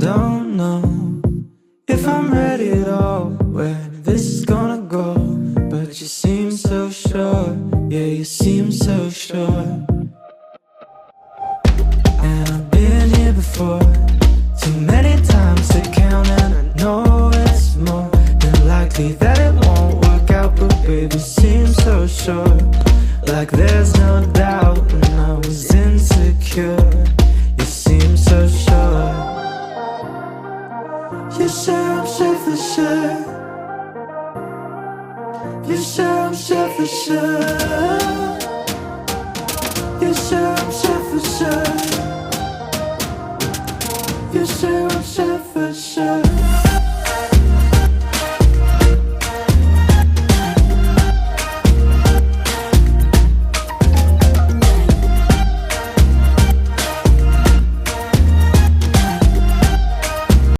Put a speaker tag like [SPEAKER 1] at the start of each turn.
[SPEAKER 1] don't know if I'm ready at all, where this is gonna go. But you seem so sure, yeah, you seem so sure. And I've been here before, too many times to count, and I know it's more than likely that it won't work out. But baby, seem so sure, like there's no doubt. When I was insecure, you seem so sure. You sure I'm sure for sure. You sure I'm sure for sure. You sure I'm sure for sure. You sure I'm sure for sure.